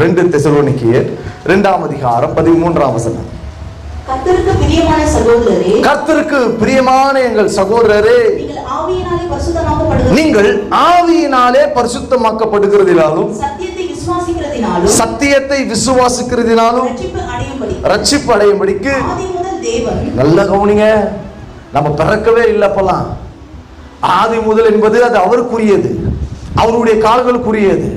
2 தெசலோனிக்கேயர் 2ஆம் அதிகாரம் 13ஆம் வசனம். கர்த்தருக்கு பிரியமான சகோதரரே, கர்த்தருக்கு பிரியமான எங்கள் சகோதரரே, நீங்கள் ஆவியினாலே பரிசுத்தமாக்கப்படுகிறதினாலும் சத்தியத்தை விசுவாசிக்கிறதினாலும் ரட்சிப்பு அடையும்படிக்கு. நல்ல கவனிங்க, நம்ம பிறக்கவே இல்லை அப்பலாம். ஆதி முதல் என்பது அது அவருக்குரியது, அவருடைய காலங்களுக்குரியது.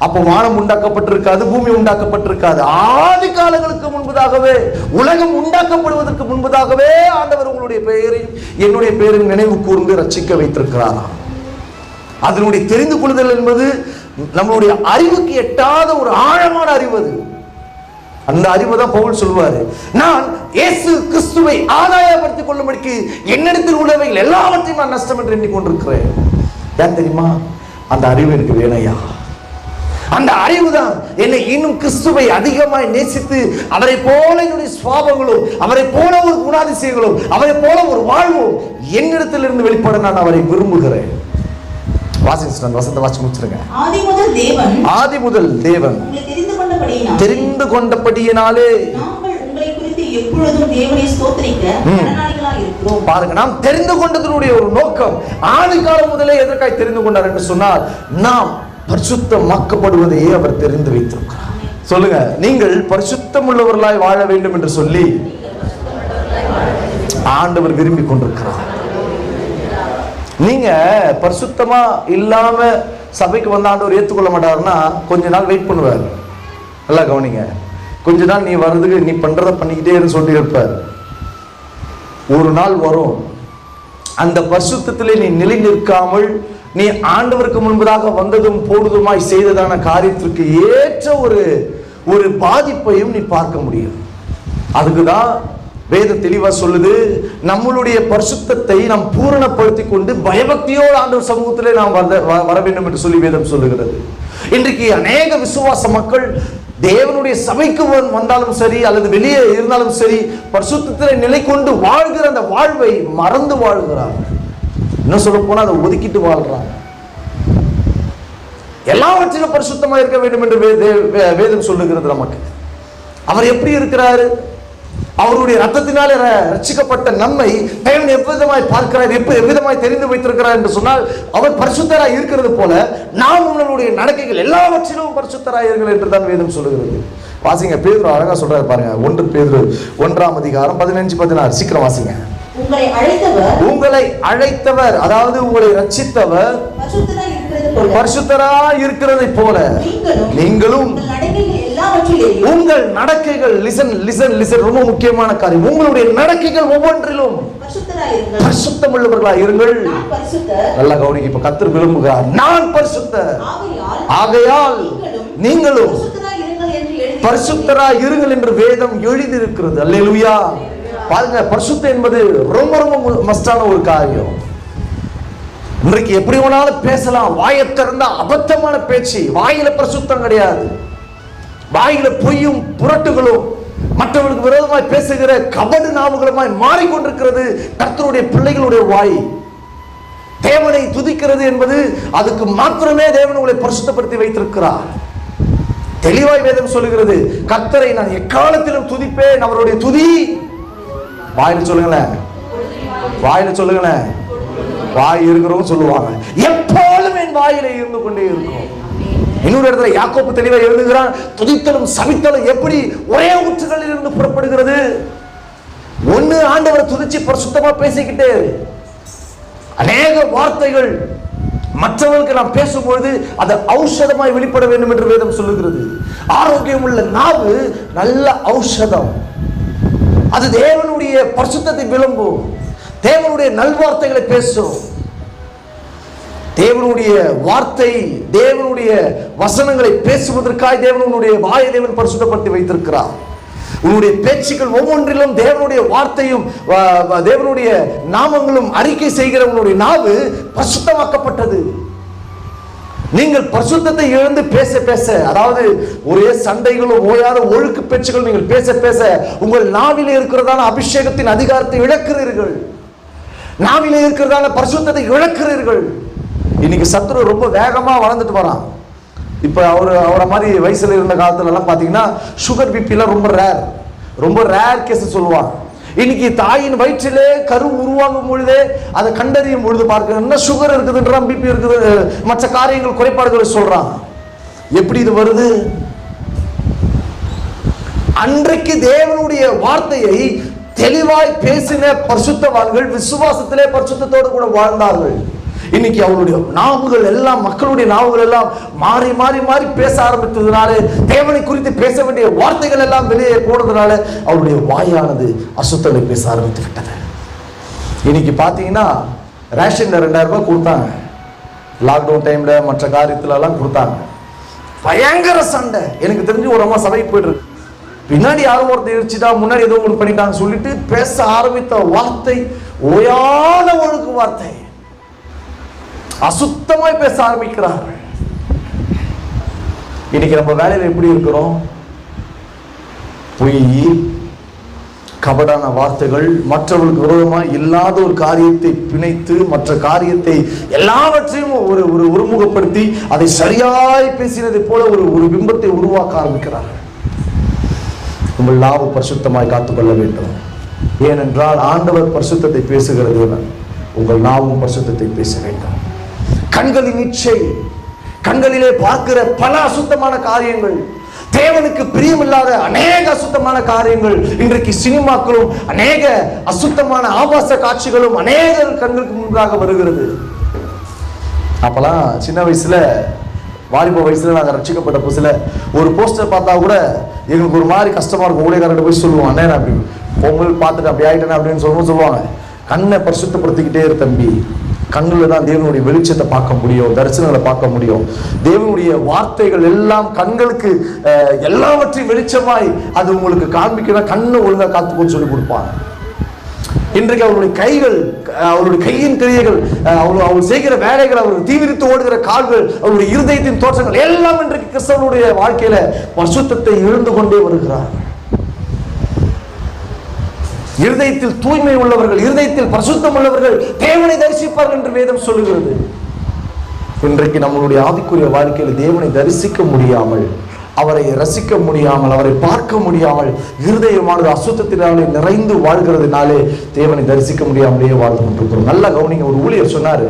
அப்போ வானம் உண்டாக்கப்பட்டிருக்காது, பூமி உண்டாக்கப்பட்டிருக்காது. ஆதி காலங்களுக்கு முன்பதாகவே, உலகம் உண்டாக்கப்படுவதற்கு முன்பதாகவே ஆண்டவர் உங்களுடைய பெயரையும் என்னுடைய பெயரையும் நினைவு கூர்ந்து ரட்சிக்க வைத்திருக்கிறாராம். அதனுடைய தெரிந்து கொள்ளுதல் என்பது நம்மளுடைய அறிவுக்கு எட்டாத ஒரு ஆழமான அறிவு. அது அந்த அறிவு தான் பவுல் சொல்வாரு, நான் இயேசு கிறிஸ்துவை ஆதாயப்படுத்திக் கொள்ளும்படிக்கு என்னிடத்தில் உள்ளவைகள் எல்லாவற்றையும் நான் நஷ்டம் என்று எண்ணிக்கொண்டிருக்கிறேன். ஏன் தெரியுமா? அந்த அறிவு எனக்கு வேணையா. அந்த அறிவு தான் என்னை இன்னும் கிறிஸ்துவை அதிகமாய் நேசித்து அவரை போல என்னுடைய சுவாபங்களும், அவரை போல ஒரு குணாதிசயங்களும், அவரை போல ஒரு வாழ்வும் என்னிடத்தில் இருந்து வெளிப்பட நான் அவரை விரும்புகிறேன். வசந்த வாசி முடிச்சிருங்க. ஆதி முதல் தேவன் தெரிந்து கொண்டபடியினாலே பாருங்க, நாம் தெரிந்து கொண்டதனுடைய ஒரு நோக்கம் ஆதி காலம் முதலே எதற்காக தெரிந்து கொண்டார் என்று சொன்னால், நாம் பரிசுத்தமாக்கப்படுவதையே அவர் தெரிந்து வைத்திருக்கிறார். சொல்லுங்க, நீங்கள் பரிசுத்தம் உள்ளவர்களாய் வாழ வேண்டும் என்று சொல்லி ஆண்டவர் விரும்பி கொண்டிருக்கிறார். நீங்க பரிசுத்தமா இல்லாம சபைக்கு வந்த ஆண்டவர் ஏற்றுக்கொள்ள மாட்டாருன்னா கொஞ்ச நாள் வெயிட் பண்ணுவார். நல்லா கவனிங்க, கொஞ்ச நாள் நீ வர்றதுக்கு நீ பண்றத பண்ணிக்கிட்டே சொல்லி இருப்பார். ஒரு நாள் வரும், அந்த பரிசுத்தத்திலே நீ நிலை நிற்காமல் நீ ஆண்டவருக்கு முன்பதாக வந்ததும் போடுதுமாய் செய்ததான காரியத்திற்கு ஏற்ற ஒரு பாதிப்பையும் நீ பார்க்க முடியும். அதுக்குதான் வேதம் தெளிவா சொல்லுது, நம்மளுடைய பரிசுத்தத்தை நாம் பூரணப்படுத்தி கொண்டு பயபக்தியோடு ஆண்டவர் சமூகத்திலே நாம் வர வேண்டும் என்று சொல்லி வேதம் சொல்லுகிறது. இன்றைக்கு அநேக விசுவாச மக்கள் தேவனுடைய சபைக்கு வந்தாலும் சரி அல்லது வெளியே இருந்தாலும் சரி, பரிசுத்தத்திலே நிலை கொண்டு வாழ்கிற அந்த வாழ்வை மறந்து வாழ்கிறார். இன்னும் சொல்ல போனா அதை ஒதுக்கிட்டு வாழ்றாங்க. எல்லாவற்றிலும் பரிசுத்தமா இருக்க வேண்டும் என்று வேதம் சொல்லுகிறது நமக்கு. அவர் எப்படி இருக்கிறாரு? அவருடைய ரத்தத்தினாலே ரட்சிக்கப்பட்ட நம்மை தேவன் எவ்விதமாய் பார்க்கிறார், எவ்விதமாய் தெரிந்து வைத்திருக்கிறார் என்று சொன்னால், அவர் பரிசுத்தராய் இருக்கிறது போல நாம் நம்மளுடைய நடக்கைகள் எல்லாவற்றிலும் பரிசுத்தராய் இருக்கிறது என்று தான் வேதம் சொல்லுகிறது. வாசிங்க, பேதுரு அழகா சொல்றாரு பாருங்க. 1 பேதுரு 1ஆம் அதிகாரம் 15-16. சீக்கிரம் வாசிங்க. உங்களை அழைத்தவர், அதாவது உங்களை ரட்சித்தவர் பரிசுத்தராய் இருக்கிறதை போல நீங்களும் உங்கள் நடக்கைகள், ரொம்ப முக்கியமான காரியம், உங்களுடைய நடக்கைகள் ஒவ்வொன்றிலும் பரிசுத்தம் உள்ளவர்களாய் இருங்கள். நல்லா கவனிக்க, இப்ப கர்த்தர் விரும்புகிறார், நான் பரிசுத்தர் ஆகையால் நீங்களும் பரிசுத்தராய் இருங்கள் என்று வேதம் எழுதி இருக்கிறது. அல்லேலூயா. பாருங்க, பரிசுத்தம் என்பது ரொம்ப ரொம்ப மஸ்டான ஒரு காரியம். இன்றைக்கு எப்படி வேணாலும் பேசலாம், வாயை திறந்தா அபத்தமான பேச்சு. வாயில பரிசுத்தம் கிடையாது. வாயில பொய்யும் புரட்டுகளும் மற்றவர்களுக்கு விரோதமாய் பேசுகிற கபடு நாவுகளுமாய் மாறிக்கொண்டிருக்கிறது கர்த்தருடைய பிள்ளைகளுடைய வாய். தேவனை துதிக்கிறது என்பது அதுக்கு மாத்திரமே தேவன் உங்களை பரிசுத்தப்படுத்தி வைத்திருக்கிறார். தெளிவாய் வேதம் சொல்லுகிறது, கர்த்தரை நான் எக்காலத்திலும் துதிப்பேன். அவருடைய துதி வாயில சொல்லுங்களேன், வாயில சொல்லுங்களேன். வாய் இருக்கிறவங்க சொல்லுவாங்க, எப்போதும் என் வாயில இருந்து கொண்டே இருக்கும். இன்னொரு இடத்துல யாக்கோபு தெளிவா எழுதுகிறான், துதித்தலும் சபித்தலும் எப்படி ஒரே ஊற்றுகளில் இருந்து புறப்படுகிறது. ஒண்ணு ஆண்டவரை துதிச்சு பரிசுத்தமா பேசிக்கிட்டே, அநேக வார்த்தைகள் மற்றவர்களுக்கு நாம் பேசும்பொழுது அது ஔஷதமாய் வெளிப்பட வேண்டும் என்று வேதம் சொல்லுகிறது. ஆரோக்கியம் உள்ள நாவு நல்ல ஔஷதம். அது தேவனுடைய பரிசுத்தத்தை விளம்பும், தேவனுடைய நல்வார்த்தைகளை பேசும். தேவனுடைய வார்த்தை, தேவனுடைய வசனங்களை பேசுவதற்காக தேவனுடைய வாயை தேவன் பரிசுத்தப்படுத்தி வைத்திருக்கிறார். உன்னுடைய பேச்சுக்கள் ஒவ்வொன்றிலும் தேவனுடைய வார்த்தையும் தேவனுடைய நாமங்களும் அறிக்கை செய்கிற உன்னுடைய நாவு பரிசுத்தமாக்கப்பட்டது. நீங்கள் பரிசுத்தத்தை இழந்து பேச பேச, அதாவது ஒரே சண்டைகளும் ஓயாத ஒழுக்கு பேச்சுகள் நீங்கள் பேச பேச உங்கள் நாவிலே இருக்கிறதான அபிஷேகத்தின் அதிகாரத்தை இழக்கிறீர்கள். நாவிலே இருக்கிறதான பரிசுத்தத்தை இழக்கிறீர்கள். இன்னைக்கு சத்துரு ரொம்ப வேகமா வளர்ந்துட்டு வரான். இப்போ அவரை மாதிரி வயசுல இருந்த காலத்துல எல்லாம் பாத்தீங்கன்னா சுகர் பிபிலாம் ரொம்ப ரேர் கேஸ் சொல்லுவாங்க. இன்னைக்கு தாயின் வயிற்றிலே கரு உருவாகும் பொழுதே அதை கண்டறியும் பொழுது பார்க்கணும்னா சுகர் இருக்குதுன்றான், பிபி இருக்குது, மற்ற காரியங்கள் குறைபாடுகளை சொல்றான். எப்படி இது வருது? அன்றைக்கு தேவனுடைய வார்த்தையை தெளிவாய் பேசின பரிசுத்தவான்கள் விசுவாசத்திலே பரிசுத்தத்தோடு கூட வாழ்ந்தார்கள். இன்னைக்கு அவருடைய நாவுகள் எல்லாம், மக்களுடைய நாவுகள் எல்லாம் மாறி மாறி மாறி பேச ஆரம்பித்ததுனால, தேவனை குறித்து பேச வேண்டிய வார்த்தைகள் எல்லாம் வெளியே போனதுனால அவருடைய வாயானது அசுத்தங்களை பேச ஆரம்பித்து விட்டது. இன்னைக்கு பார்த்தீங்கன்னா ரேஷன்ல 2000 ரூபாய் கொடுத்தாங்க, லாக்டவுன் டைம்ல மற்ற காரியத்துல எல்லாம் கொடுத்தாங்க. பயங்கர சண்டை. எனக்கு தெரிஞ்சு ஒரு அம்மா சபைக்கு போயிட்டு இருக்கு, பின்னாடி யாரும் ஒருத்தர் இருச்சுட்டா, முன்னாடி ஏதோ ஒன்று பண்ணிட்டாங்க சொல்லிட்டு பேச ஆரம்பித்த வார்த்தை ஓயாத ஒழுக்கு வார்த்தை, அசுத்தமாய் பேச ஆரம்பிக்கிறார்கள். இன்னைக்கு நம்ம வேலையில எப்படி இருக்கிறோம்? பொய், கபடான வார்த்தைகள், மற்றவர்களுக்கு விரோதமாக இல்லாத ஒரு காரியத்தை பிணைத்து மற்ற காரியத்தை எல்லாவற்றையும் ஒருமுகப்படுத்தி அதை சரியாய் பேசினதை போல ஒரு பிம்பத்தை உருவாக்க ஆரம்பிக்கிறார்கள். உங்கள் நாவு பரிசுத்தமாய் காத்துக்கொள்ள வேண்டும். ஏனென்றால் ஆண்டவர் பரிசுத்தத்தை பேசுகிறது, உங்கள் நாவும் பரிசுத்தத்தை பேச வேண்டும். கண்களின் இச்சை, கண்களிலே பார்க்கிற பல அசுத்தமான காரியங்கள், தேவனுக்கு பிரியமில்லாத அநேக அசுத்தமான காரியங்கள், இன்றைக்கு சினிமாக்களும் அநேக அசுத்தமான ஆபாச காட்சிகளும் அநேக கண்களுக்கு முன்பாக வருகிறது. அப்பெல்லாம் சின்ன வயசுல, வாலிப வயசுல நாங்கள் ரட்சிக்கப்பட்ட புதுசுல ஒரு போஸ்டர் பார்த்தா கூட எங்களுக்கு ஒரு மாதிரி கஷ்டமா இருக்கும். ஊழியக்காரர்கிட்ட போய் சொல்லுவோம், அண்ணே நான் அப்படி பொங்கல் பார்த்துட்டு அப்படி ஆயிட்டேன் அப்படின்னு சொல்லுவாங்க. கண்ணை பரிசுத்தப்படுத்திக்கிட்டே இரு தம்பி, கண்ணில் தான் தேவனுடைய வெளிச்சத்தை பார்க்க முடியும், தரிசனங்களை பார்க்க முடியும். தேவனுடைய வார்த்தைகள் எல்லாம் கண்களுக்கு எல்லாவற்றையும் வெளிச்சமாய் அது உங்களுக்கு காண்பிக்கணும். கண்ணை ஒழுங்கா காத்துக்கொண்டு சொல்லி கொடுப்பாங்க. இன்றைக்கு அவருடைய கைகள், அவருடைய கையின் கிரியைகள், அவர் செய்கிற வேலைகள், அவர் தீவிரித்து ஓடுகிற கால்கள், அவருடைய இருதயத்தின் தோற்றங்கள் எல்லாம் இன்றைக்கு கிறிஸ்தவனுடைய வாழ்க்கையில பரிசுத்தத்தை இழந்து கொண்டே வருகிறார். இருதயத்தில் தூய்மை உள்ளவர்கள், இருதயத்தில் பரிசுத்தம் உள்ளவர்கள் தேவனை தரிசிப்பார்கள் என்று வேதம் சொல்லுகிறது. இன்றைக்கு நம்மளுடைய ஆவிக்குரிய வாழ்க்கையில் தேவனை தரிசிக்க முடியாமல், அவரை ரசிக்க முடியாமல், அவரை பார்க்க முடியாமல், இருதயமானது அசுத்தத்தினாலே நிறைந்து வாழ்கிறதுனாலே தேவனை தரிசிக்க முடியாமலேயே வாழ்ந்து கொண்டிருக்கிறோம். நல்லா கவனிங்க, ஒரு ஊழியர் சொன்னாரு,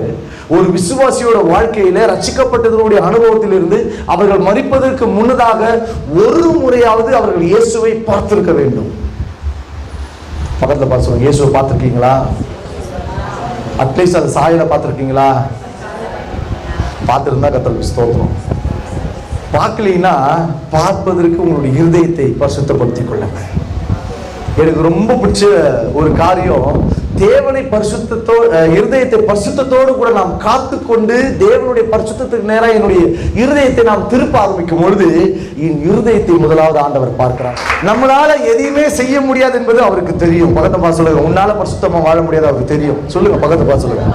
ஒரு விசுவாசியோட வாழ்க்கையில ரட்சிக்கப்பட்டதனுடைய அனுபவத்திலிருந்து அவர்கள் மரிப்பதற்கு முன்னதாக ஒரு முறையாவது அவர்கள் இயேசுவை பார்த்திருக்க வேண்டும். பக்கத்துல பார்த்து சொல்லுங்க, இயேசுவை பார்த்திருக்கீங்களா? அட்லீஸ்ட் அது சாயலை பார்த்திருக்கீங்களா? பார்த்திருந்தா கர்த்தருக்கு ஸ்தோத்திரம். பார்க்கலீங்கன்னா பார்ப்பதற்கு உங்களுடைய இருதயத்தை பரிசுத்தப்படுத்திக் கொள்ளுங்க. எனக்கு ரொம்ப பிடிச்ச ஒரு காரியம், தேவனை இருதயத்தை பரிசுத்தத்தோடு கூட நாம் காத்துக்கொண்டு தேவனுடைய பரிசுத்தத்துக்கு நேராக என்னுடைய இருதயத்தை நாம் திருப்ப ஆரம்பிக்கும் பொழுது என் இருதயத்தை முதலாவது ஆண்டவர் பார்க்கிறார். நம்மளால எதையுமே செய்ய முடியாது என்பது அவருக்கு தெரியும். பக்கத்து சொல்லுங்க, உன்னால பரிசுத்தமா வாழ முடியாது அவருக்கு தெரியும். சொல்லுங்க, பக்கத்து சொல்லுங்க.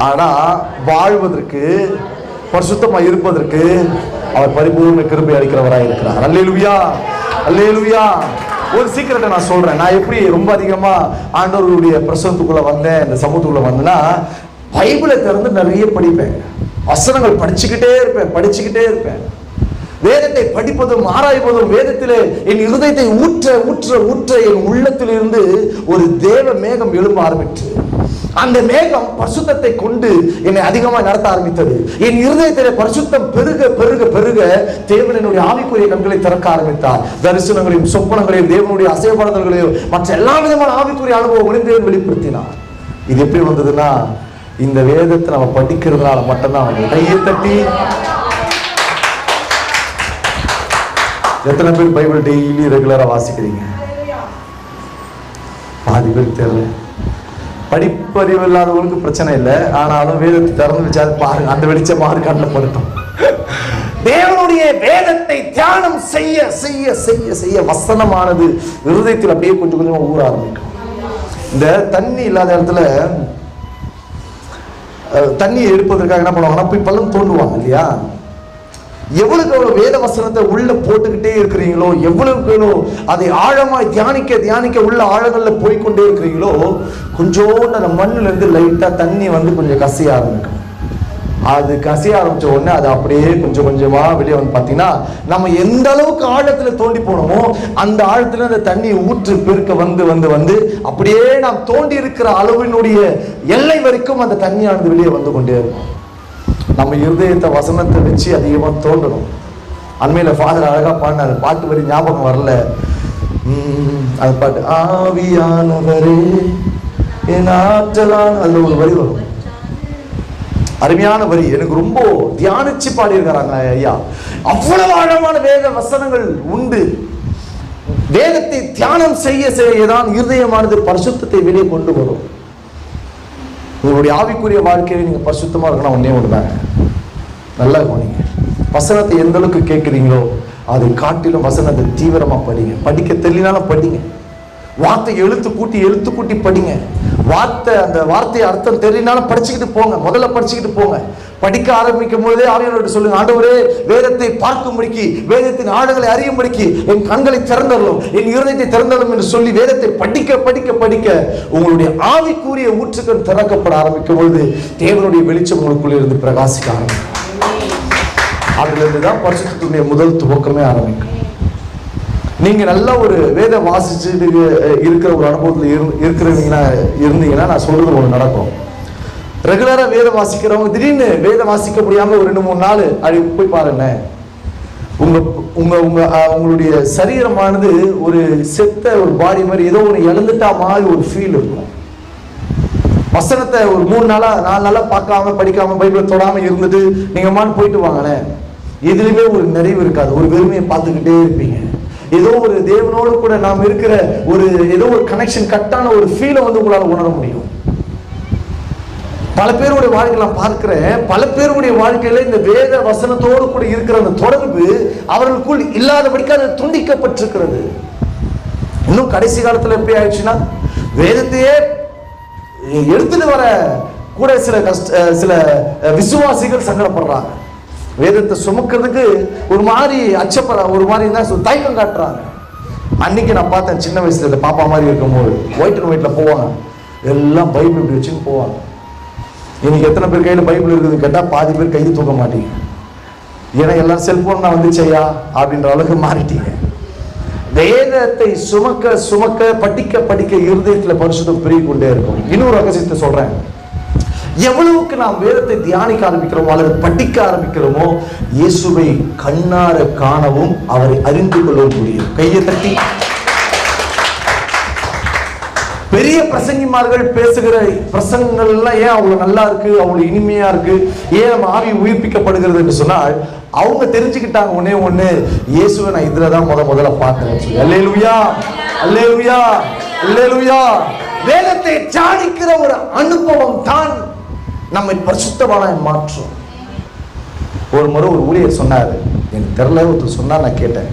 ஆனா வாழ்வதற்கு, பரிசுத்தமா இருப்பதற்கு அவர் பரிபூர்ண கிருபை அளிக்கிறவராய் இருக்கிறார். அல்லேலூயா, அல்லேலூயா. ஒரு சீக்கிரத்தை நான் சொல்றேன். நான் எப்படி ரொம்ப அதிகமா ஆண்டவருடைய பிரசனத்துக்குள்ள வந்தேன், இந்த சமூகத்துக்குள்ள வந்தேன்னா, பைபிளை திறந்து நிறைய படிப்பேன், வசனங்கள் படிச்சுக்கிட்டே இருப்பேன். வேதத்தை படிப்பதும் ஆராய்வதும், வேதத்திலே என் இருதயத்தை ஊற்ற ஊற்ற ஊற்ற என் உள்ளத்தில் இருந்து ஒரு தேவ மேகம் எழும்ப ஆரம்பித்து, அந்த மேகம் பரிசுத்தத்தை கொண்டு என்னை அதிகமாக நடத்த ஆரம்பித்தது. என் இருதயத்திலே பரிசுத்தம் பெருக பெருக பெருக தேவன் என்னுடைய ஆவிக்குரிய கண்களை திறக்க ஆரம்பித்தார். தரிசனங்களையும் சொப்பனங்களையும் தேவனுடைய அசைவாடுதல்களையும் மற்ற எல்லா விதமான ஆவிக்குரிய அனுபவங்களையும் தேவன் வெளிப்படுத்தினார். இது எப்படி வந்ததுன்னா, இந்த வேதத்தை நம்ம படிக்கிறதுனால மட்டும்தான். கையை தட்டி எத்தனை பேர் பைபிள் டெய்லி ரெகுலரா வாசிக்கிறீங்க? பாதி பேர் தெரியல. படிப்பறிவு இல்லாதவங்களுக்கு பிரச்சனை இல்லை, ஆனாலும் வேதத்தை திறந்து வச்சாது பாருங்க, அந்த வெளிச்சம் மாறு கண்ணில் படுத்தும். தேவனுடைய வேதத்தை தியானம் செய்ய செய்ய செய்ய செய்ய வசனமானது இருதயத்தில் அப்படியே கொஞ்சம் கொஞ்சமா ஊற ஆரம்பிக்கும். இந்த தண்ணி இல்லாத இடத்துல தண்ணியை எடுப்பதற்காக என்ன பண்ணுவாங்கன்னா, போய் பள்ளம் தோண்டுவாங்க இல்லையா? எவ்வளவுக்கு எவ்வளவு வேத வசனத்தை உள்ள போட்டுக்கிட்டே இருக்கிறீங்களோ, எவ்வளவுக்கு அதை ஆழமாய் தியானிக்க தியானிக்க உள்ள ஆழங்கள்ல போய்கொண்டே இருக்கிறீங்களோ, கொஞ்சோண்டு அந்த மண்ணுல இருந்து லைட்டா தண்ணி வந்து கொஞ்சம் கசிய ஆரம்பிக்கும். அது கசிய ஆரம்பிச்ச உடனே அது அப்படியே கொஞ்சம் கொஞ்சமா வெளியே வந்து பார்த்தீங்கன்னா, நம்ம எந்த அளவுக்கு ஆழத்துல தோண்டி போனோமோ அந்த ஆழத்துல அந்த தண்ணி ஊற்று பெருக்க வந்து வந்து வந்து அப்படியே நாம் தோண்டி இருக்கிற அளவினுடைய எல்லை வரைக்கும் அந்த தண்ணியானது வெளியே வந்து கொண்டே இருக்கும். நம்ம இருதயத்தை வசனத்தை வச்சு அதிகமா தோண்டணும். அண்மையில ஃபாதர் அழகா பாடினாரு, பாட்டு வரி ஞாபகம் வரல, அது பாட்டு, ஆவியானவரே என் ஆற்றலான, அதுல ஒரு வரி வரும், அருமையான வரி, எனக்கு ரொம்ப தியானிச்சு பாடியிருக்கிறாங்க ஐயா. அவ்வளவு ஆழமான வேத வசனங்கள் உண்டு. வேதத்தை தியானம் செய்ய செய்யதான் இருதயமானது பரிசுத்தத்தை வெளியே கொண்டு வரும். உங்களுடைய ஆவிக்குரிய வாழ்க்கையில நீங்க பரிசுத்தமா இருக்கணும், ஒன்னே ஒண்ணுதாங்க, நல்லா கவனிங்க. வசனத்தை எந்த அளவுக்கு கேட்குறீங்களோ அதை காட்டிலும் வசனத்தை தீவிரமா படிங்க. படிக்க தெரியலனாலும் படிங்க. வார்த்தை எழுத்து கூட்டி படிங்க. அந்த வார்த்தை அர்த்தம் தெரியலனாலும் படிச்சுக்கிட்டு போங்க. முதல்ல படிச்சுக்கிட்டு போங்க. படிக்க ஆரம்பிக்கும் பொழுதே ஆவியானவர்கிட்ட சொல்லுங்க, ஆண்டவரே வேதத்தை பார்க்கும்படிக்கு, வேதத்தின் ஆழங்களை அறியும்படிக்கு என் கண்களை திறந்தரலும், என் இருதயத்தை திறந்தரலும் என்று சொல்லி வேதத்தை படிக்க படிக்க படிக்க உங்களுடைய ஆவிக்குரிய ஊற்றுக்கள் திறக்கப்பட ஆரம்பிக்கும் பொழுது தேவனுடைய வெளிச்சம் உங்களுக்குள்ள இருந்து பிரகாசிக்க ஆரம்பிக்கும். அதுல இருந்துதான் பரிசுத்தத்துடைய முதல் துவக்கமே ஆரம்பிக்கும். நீங்க நல்ல ஒரு வேத வாசிச்சுட்டு இருக்கிற ஒரு அனுபவத்துல இருந்தீங்கன்னா நான் சொல்றது ஒண்ணு நடக்கும். ரெகுலரா வேதம் வாசிக்கிறவங்க திடீர்னு வேதம் வாசிக்க முடியாம ஒரு 2-3 நாள் அப்படி போய் பாருங்க, உங்களுடைய சரீரமானது ஒரு செத்த ஒரு பாடி மாதிரி ஏதோ ஒரு இழந்துட்டா மாதிரி ஒரு ஃபீல் இருக்கும். வசனத்தை ஒரு 3 நாளா 4 நாளா பார்க்காம படிக்காம பைபிளை தொடாம இருந்துட்டு நீங்க போயிட்டு வாங்களேன், எதுலையுமே ஒரு நிறைவு இருக்காது. ஒரு வெறுமையை பார்த்துக்கிட்டே இருப்பீங்க. ஏதோ ஒரு தேவனோடு கூட நாம் இருக்கிற ஒரு ஏதோ ஒரு கனெக்ஷன், கட்டான ஒரு ஃபீலை வந்து உங்களால் உணர முடியும். பல பேருடைய வாழ்க்கை நான் பார்க்கிறேன், பல பேருடைய வாழ்க்கையில இந்த வேத வசனத்தோடு கூட இருக்கிற அந்த தொடர்பு அவர்களுக்குள் இல்லாதபடிக்கு அது துண்டிக்கப்பட்டிருக்கிறது. இன்னும் கடைசி காலத்துல எப்படி ஆயிடுச்சுன்னா, வேதத்தையே எடுத்துட்டு வர கூட சில விசுவாசிகள் சங்கடப்படுறாங்க. வேதத்தை சுமக்கிறதுக்கு ஒரு மாதிரி ஒரு மாதிரி தான் தயக்கம் காட்டுறாங்க. அன்னைக்கு நான் பார்த்தேன், சின்ன வயசுல பாப்பா மாதிரி இருக்கும்போது ஒயிட் அண்ட் ஒயிட்ல போவாங்க, எல்லாம் பைபிள் இப்படி வச்சுன்னு போவாங்க. இன்னைக்கு எத்தனை பேர் கையில பைபிள் இருக்குதுன்னு கேட்டா பாதி பேர் கைது தூக்க மாட்டீங்க. ஏன்னா எல்லாம் செல்போன் தான் வந்துச்சையா அப்படின்ற அளவுக்கு மாறிட்டீங்க. வேதத்தை சுமக்க சுமக்க படிக்க படிக்க இருதயத்துல பரிசுத்தம் பெருகி கொண்டே இருக்கும். இன்னொரு ரகசியத்தை சொல்றேன், எவ்வளவுக்கு நாம் வேதத்தை தியானிக்க ஆரம்பிக்கிறோமோ அல்லது படிக்க ஆரம்பிக்கிறோமோ இயேசுவை கண்ணார காணவும் அவரை அறிந்து கொள்ளவும் முடியும். கையை தட்டி. பெரிய பிரசங்கிமார்கள் பேசுகிற பிரசங்கங்கள் எல்லாம் ஏன் அவ்வளவு நல்லா இருக்கு, அவ்வளவு இனிமையா இருக்கு, ஏன் நம்ம ஆவி உயிர்ப்பிக்கப்படுகிறது என்று சொன்னால் அவங்க தெரிஞ்சுக்கிட்டாங்க ஒன்னே ஒண்ணு, இயேசுவை நான் இதுலதான் முதல்ல பார்த்தேன். அல்லேலூயா, அல்லேலூயா, அல்லேலூயா. வேதத்தை தியானிக்கிற ஒரு அனுபவம் தான் நம்மை பரிசுத்தவானாய் மாற்றும். ஒரு முறை ஒரு ஊழியர் சொன்னாரு, எனக்கு தெரியல, ஒருத்தர் சொன்னா நான் கேட்டேன்,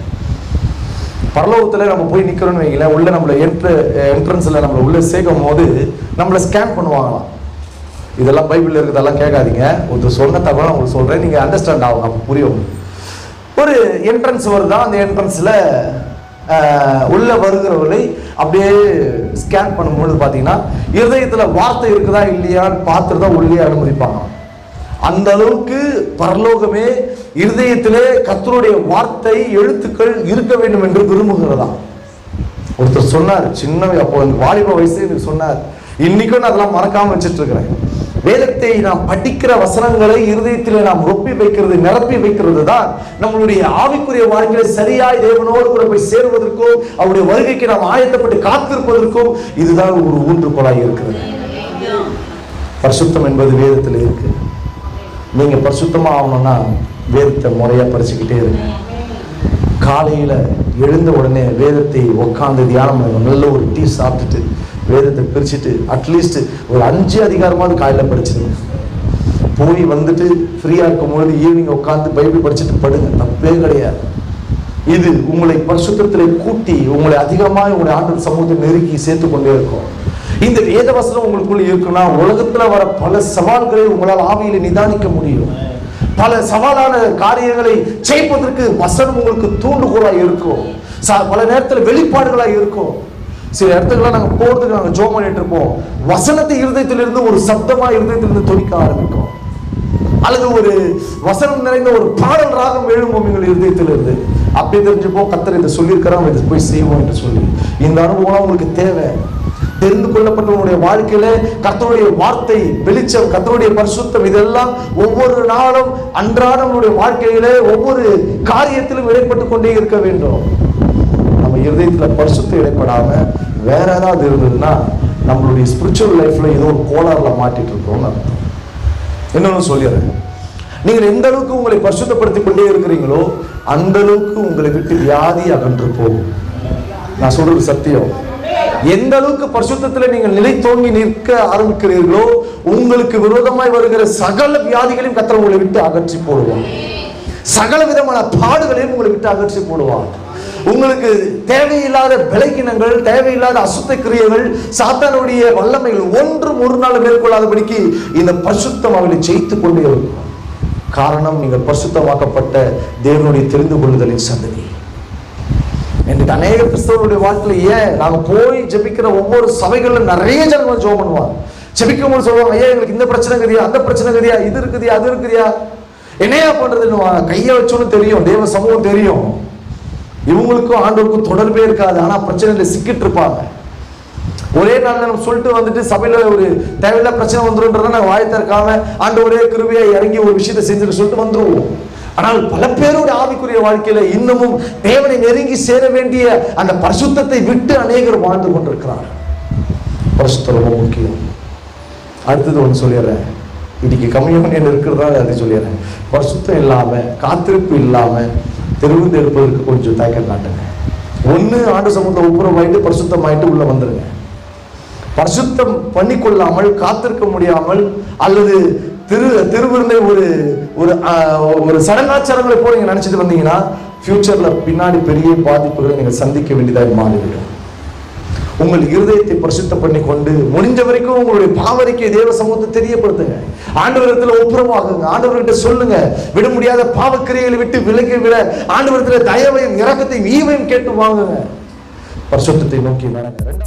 பரலோகத்துல நம்ம போய் நிக்கிறோம்னு வைங்களேன், உள்ள நம்மள என்ட்ரன்ஸ்ல நம்மள உள்ள சேர்க்கும் போது நம்மள ஸ்கேன் பண்ணுவாங்களாம். இதெல்லாம் பைபிள்ல இருக்கிறதெல்லாம் கேட்காதீங்க, ஒருத்தர் சொன்ன தகவல் உங்களுக்கு சொல்றேன், நீங்க அண்டர்ஸ்டாண்ட் ஆகும், அப்ப புரியும். ஒரு என்ட்ரன்ஸ் வருதா, அந்த என்ட்ரன்ஸ்ல உள்ள வருகிறவர்களை அப்படியே ஸ்கேன் பண்ணும்போது பாத்தீங்கன்னா இருதயத்துல வார்த்தை இருக்குதா இல்லையான்னு பார்த்துட்டு தான் உள்ளே அனுமதிப்பாங்க. அந்த அளவுக்கு பரலோகமே இருதயத்திலே கர்த்தருடைய வார்த்தை எழுத்துக்கள் இருக்க வேண்டும் என்று விரும்புகிறதா. ஒருத்தர் சொன்னார், சின்ன அப்போ வாலிப வயசு எனக்கு சொன்னார், இன்னைக்கும் நான் அதெல்லாம் மறக்காம வச்சுட்டு இருக்கிறேன். வேதத்தை நாம் படிக்கிற வசனங்களை இருதயத்திலே நாம் ரொப்பி வைக்கிறது, நிரப்பி வைக்கிறது தான் நம்மளுடைய ஆவிக்குரிய வாழ்க்கையில சரியாய் தேவனோடு கூட போய் சேருவதற்கும் அவருடைய வருகைக்கு நாம் ஆயத்தப்பட்டு காத்திருப்பதற்கும் இதுதான் ஒரு ஊன்றுகோலாய் இருக்கிறது. பரிசுத்தம் என்பது வேதத்தில் இருக்கு. நீங்க பரிசுத்தமா ஆகணும்னா வேதத்தை முறையா படிச்சுக்கிட்டே இருக்கு. காலையில எழுந்த உடனே வேதத்தை உட்காந்து தியானம் பண்ணுங்க. நல்ல ஒரு டீ சாப்பிட்டுட்டு வேதத்தை பிரிச்சுட்டு அட்லீஸ்ட் ஒரு 5 அதிகாரமாவது காலையில படிச்சிருங்க. போய் வந்துட்டு ஃப்ரீயா இருக்கும்போது ஈவினிங் உட்காந்து பைபிள் படிச்சுட்டு படுங்க, தப்பே கிடையாது. இது உங்களை பரிசுத்தத்திலே கூட்டி உங்களை அதிகமாக உங்களுடைய ஆண்டவர் சமூகத்தை நெருக்கி சேர்த்து கொண்டே இருக்கும். இந்த வேத வசனம் உங்களுக்குள்ள இருக்குன்னா உலகத்துல வர பல சவால்களை உங்களால் ஆவியில நிதானிக்க முடியும். பல சவாலான காரியங்களை செய்வதற்கு வசனம் உங்களுக்கு தூண்டுகோலாக இருக்கும். பல நேரத்தில் வெளிப்பாடுகளாக இருக்கும். சில இடத்துக்குலாம் நாங்கள் போறதுக்கு நாங்கள் ஜோம் பண்ணிட்டு இருப்போம், வசனத்தை இருதயத்திலிருந்து ஒரு சப்தமா இருதயத்திலிருந்து துணிக்க ஆரம்பிக்கும். அல்லது ஒரு வசனம் நிறைந்த ஒரு பாடல் ராகம் எழும்பும் எங்கள் இருதயத்தில் இருந்து. அப்படி தெரிஞ்சுப்போம் கர்த்தர் இதை சொல்லியிருக்கிறோம், இதை போய் செய்வோம் என்று சொல்லி. இந்த அனுபவம் உங்களுக்கு தேவை. தெரிந்து கொள்ளப்பட்டவனுடைய வாழ்க்கையில கர்த்தருடைய வார்த்தை, வெளிச்சம், கர்த்தருடைய பரிசுத்தம், இதெல்லாம் ஒவ்வொரு நாளும் அன்றாடம் வாழ்க்கையில ஒவ்வொரு காரியத்திலும் இடைப்பட்டு கொண்டே இருக்க வேண்டும். நம்ம இருதயத்துல பரிசுத்தம் இடைப்படாம வேற ஏதாவது இருந்ததுன்னா நம்மளுடைய ஸ்பிரிச்சுவல் லைஃப்ல ஏதோ ஒரு கோளாறுல மாட்டிட்டு இருக்கோம்னு அர்த்தம். இன்னொன்னு சொல்லிடுறேன், நீங்கள் எந்த அளவுக்கு உங்களை பரிசுத்தப்படுத்திக் கொண்டே இருக்கிறீங்களோ அந்த அளவுக்கு உங்களை விட்டு வியாதி அகன்று போகும். நான் சொல்றது சத்தியம். எந்த அளவுக்கு பரிசுத்தத்தில் நீங்கள் நிலை தோங்கி நிற்க ஆரம்பிக்கிறீர்களோ உங்களுக்கு விரோதமாய் வருகிற சகல வியாதிகளையும் கர்த்தர் உங்களை விட்டு அகற்றி போடுவான். சகல விதமான பாடுகளையும் உங்களை விட்டு அகற்றி போடுவான். உங்களுக்கு தேவையில்லாத பலகீனங்கள், தேவையில்லாத அசுத்த கிரியைகள், சாத்தானுடைய வல்லமைகள் ஒன்றும் ஒரு நாள் மேற்கொள்ளாதபடிக்கு இந்த பரிசுத்தம் அவளை ஜெயித்துக் கொண்டே இருக்கும். காரணம், நீங்கள் பரிசுத்தமாக்கப்பட்ட தேவனுடைய தெரிந்து கொள்ளுதலின் சந்ததி. இன்றைக்கு அநேக கிறிஸ்தவர்களுடைய வாழ்க்கையில ஏன் நாங்க போய் ஜெபிக்கிற ஒவ்வொரு சபைகளிலும் நிறைய ஜனங்கள் ஜெபம் பண்ணுவாங்க. ஜெபிக்கும் போது சொல்லுவாங்க, ஐயா எங்களுக்கு இந்த பிரச்சனை இருக்குதியா, அந்த பிரச்சனை இருக்குதியா, இது இருக்குதியா, அது இருக்குதியா, என்னையா பண்றதுன்னு கையை வச்சோன்னு தெரியும், தேவ சமூகம் தெரியும். இவங்களுக்கும் ஆண்டவருக்கும் தொடர்பே இருக்காது, ஆனா பிரச்சனையில சிக்கிட்டு இருப்பாங்க. ஒரே நாள் நம்ம சொல்லிட்டு வந்துட்டு சபையில ஒரு தேவையில்ல பிரச்சனை வந்துருன்றத நாங்கள் வாய் திறக்காம ஆண்டவரே கிருபையா இறங்கி ஒரு விஷயத்தை செஞ்சுட்டு சொல்லிட்டு வந்துருவோம். ஆனால் பல பேரோட ஆவிக்குரிய வாழ்க்கையில இன்னமும் தேவனை நெருங்கி சேர வேண்டிய அந்த பரிசுத்தத்தை விட்டு அநேகர் வாழ்ந்து கொண்டிருக்கிறார். பரிசுத்தம் ரொம்ப முக்கியம். அடுத்தது ஒன்று சொல்லிடுறேன், இன்னைக்கு கம்யூனியன் இருக்கிறதா அதை சொல்லிடுறேன். பரிசுத்தம் இல்லாம, காத்திருப்பு இல்லாம தெரிந்து எடுப்பதற்கு கொஞ்சம் தயக்கம் காட்டுங்க. ஒண்ணு ஆண்டு சமூகத்தை ஒப்புரவாயிட்டு பரிசுத்தமாயிட்டு உள்ள வந்துருங்க. பரிசுத்தம் பண்ணிக்கொள்ளாமல் காத்திருக்க முடியாமல் அல்லது திருவிருந்தை ஒரு சடங்காச்சாரங்களை போல நீங்க நினைச்சிட்டு வந்தீங்கன்னா ஃபியூச்சர்ல பின்னாடி பெரிய பாதிப்புகளை நீங்க சந்திக்க வேண்டியதாக மாறிவிடும். உங்கள் இருதயத்தை பரிசுத்தம் பண்ணி கொண்டு முடிஞ்ச வரைக்கும் உங்களுடைய பாவரிக்கை தேவ சமூகத்தை தெரியப்படுத்துங்க. ஆண்டவரிடத்துல ஒப்புரவாகுங்க. ஆண்டவர்கிட்ட சொல்லுங்க, விட முடியாத பாவக்கிரியைகளை விட்டு விலகி விட ஆண்டவரிடத்துல தயவையும் இரக்கத்தையும் ஈவையும் கேட்டு வாங்குங்க. பரிசுத்தத்தை நோக்கி நடங்க.